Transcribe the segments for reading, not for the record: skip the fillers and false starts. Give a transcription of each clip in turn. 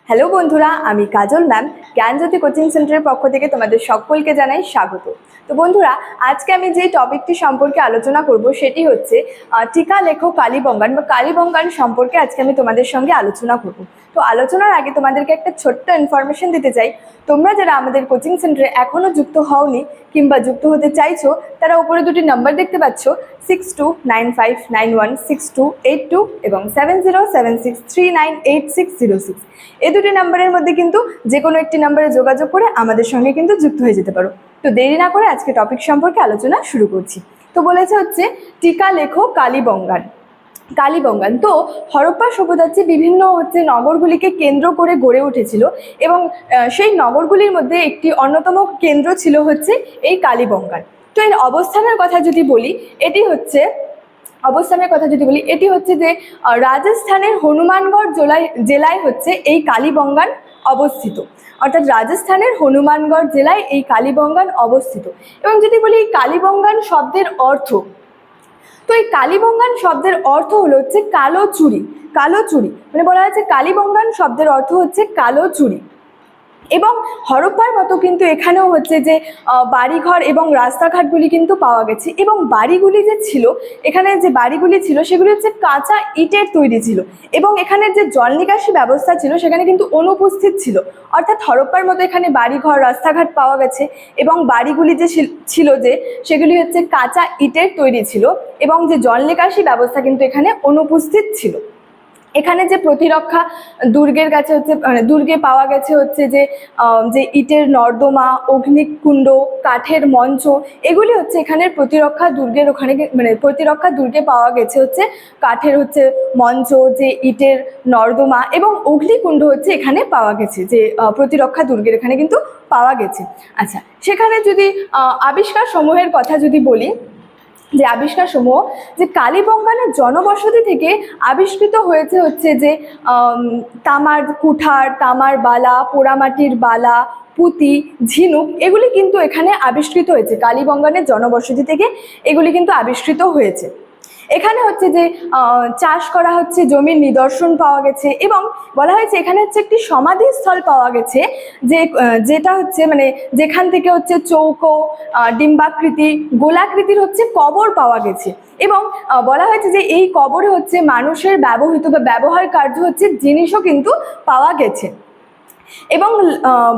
Hello বন্ধুরা, আমি কাজল ma'am জ্ঞানজ্যোতি coaching সেন্টারের পক্ষ থেকে তোমাদের সকলকে জানাই স্বাগত। তো বন্ধুরা, আজকে আমি যে টপিকটি সম্পর্কে আলোচনা করব সেটি হচ্ছে টিকা লেখো কালীবঙ্গান বা কালীবঙ্গান সম্পর্কে আজকে আমি তোমাদের সঙ্গে আলোচনা করব। তো আলোচনার আগে তোমাদেরকে একটা ছোট্ট ইনফরমেশন দিতে চাই। তোমরা যারা আমাদের কোচিং সেন্টারে এখনও যুক্ত হওনি কিংবা যুক্ত হতে চাইছো, তারা উপরে দুটি নাম্বার দেখতে পাচ্ছ, 6295916282 এবং 7076398606। এই দুটি নাম্বারের মধ্যে কিন্তু যে কোনো একটি নাম্বারে যোগাযোগ করে আমাদের সঙ্গে কিন্তু যুক্ত হয়ে যেতে পারো। তো দেরি না করে আজকে টপিক সম্পর্কে আলোচনা শুরু করছি। তো বলেছে হচ্ছে টিকা লেখো কালীবঙ্গান। কালীবঙ্গান তো হরপ্পা সভ্যতার যে বিভিন্ন নগরগুলিকে কেন্দ্র করে গড়ে উঠেছিল এবং সেই নগরগুলির মধ্যে একটি অন্যতম কেন্দ্র ছিল হচ্ছে এই কালীবঙ্গান। তো এর অবস্থানের কথা যদি বলি, এটি হচ্ছে যে রাজস্থানের হনুমানগড় জেলায় হচ্ছে এই কালীবঙ্গান অবস্থিত। অর্থাৎ রাজস্থানের হনুমানগড় জেলায় এই কালীবঙ্গান অবস্থিত। এবং যদি বলি এই কালীবঙ্গান শব্দের অর্থ, তো এই কালীবঙ্গান শব্দের অর্থ হলো হচ্ছে কালো চুরি। কালো চুরি মানে বলা হয়েছে কালীবঙ্গান শব্দের অর্থ হচ্ছে কালো চুরি। এবং হরপ্পার মতো কিন্তু এখানেও হচ্ছে যে বাড়িঘর এবং রাস্তাঘাটগুলি কিন্তু পাওয়া গেছে। এবং বাড়িগুলি যে ছিল, এখানে যে বাড়িগুলি ছিল সেগুলি হচ্ছে কাঁচা ইটের তৈরি ছিল। এবং এখানের যে জল নিকাশি ব্যবস্থা ছিল সেখানে কিন্তু অনুপস্থিত ছিল। অর্থাৎ হরপ্পার মতো এখানে বাড়িঘর রাস্তাঘাট পাওয়া গেছে এবং বাড়িগুলি যে ছিল যে সেগুলি হচ্ছে কাঁচা ইটের তৈরি ছিল এবং যে জল নিকাশি ব্যবস্থা কিন্তু এখানে অনুপস্থিত ছিল। এখানে যে প্রতিরক্ষা দুর্গের কাছে হচ্ছে দুর্গে পাওয়া গেছে হচ্ছে যে ইটের নর্দমা, অগ্নিকুণ্ড, কাঠের মঞ্চ, এগুলি হচ্ছে এখানের প্রতিরক্ষা দুর্গের ওখানে প্রতিরক্ষা দুর্গে পাওয়া গেছে হচ্ছে কাঠের মঞ্চ, যে ইটের নর্দমা এবং অগ্নিকুণ্ড হচ্ছে এখানে পাওয়া গেছে, যে প্রতিরক্ষা দুর্গের এখানে কিন্তু পাওয়া গেছে। আচ্ছা, সেখানে যদি আবিষ্কার সমূহের কথা যদি বলি, যে আবিষ্কারসমূহ, যে কালীবঙ্গানের জনবসতি থেকে আবিষ্কৃত হয়েছে হচ্ছে যে তামার কুঠার, তামার বালা, পোড়ামাটির বালা, পুঁতি, ঝিনুক, এগুলি কিন্তু এখানে আবিষ্কৃত হয়েছে। কালীবঙ্গানের জনবসতি থেকে এগুলি কিন্তু আবিষ্কৃত হয়েছে। এখানে হচ্ছে যে চাষ করা হচ্ছে জমির নিদর্শন পাওয়া গেছে এবং বলা হয়েছে এখানে হচ্ছে একটি সমাধিস্থল পাওয়া গেছে, যেটা হচ্ছে যেখান থেকে হচ্ছে চৌকো, ডিম্বাকৃতি, গোলাকৃতির হচ্ছে কবর পাওয়া গেছে। এবং বলা হয়েছে যে এই কবরে হচ্ছে মানুষের ব্যবহৃত বা ব্যবহার কার্য হচ্ছে জিনিসও কিন্তু পাওয়া গেছে। এবং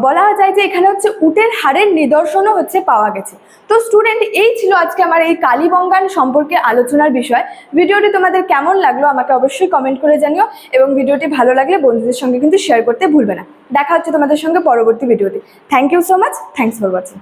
বলা যায় যে এখানে হচ্ছে উটের হাড়ের নিদর্শনও হচ্ছে পাওয়া গেছে। তো স্টুডেন্ট, এই ছিল আজকে আমার এই কালীবঙ্গান সম্পর্কে আলোচনার বিষয়। ভিডিওটি তোমাদের কেমন লাগলো আমাকে অবশ্যই কমেন্ট করে জানিও এবং ভিডিওটি ভালো লাগলে বন্ধুদের সঙ্গে কিন্তু শেয়ার করতে ভুলবে না। দেখা হচ্ছে তোমাদের সঙ্গে পরবর্তী ভিডিওতে। Thank you so much. Thanks for watching.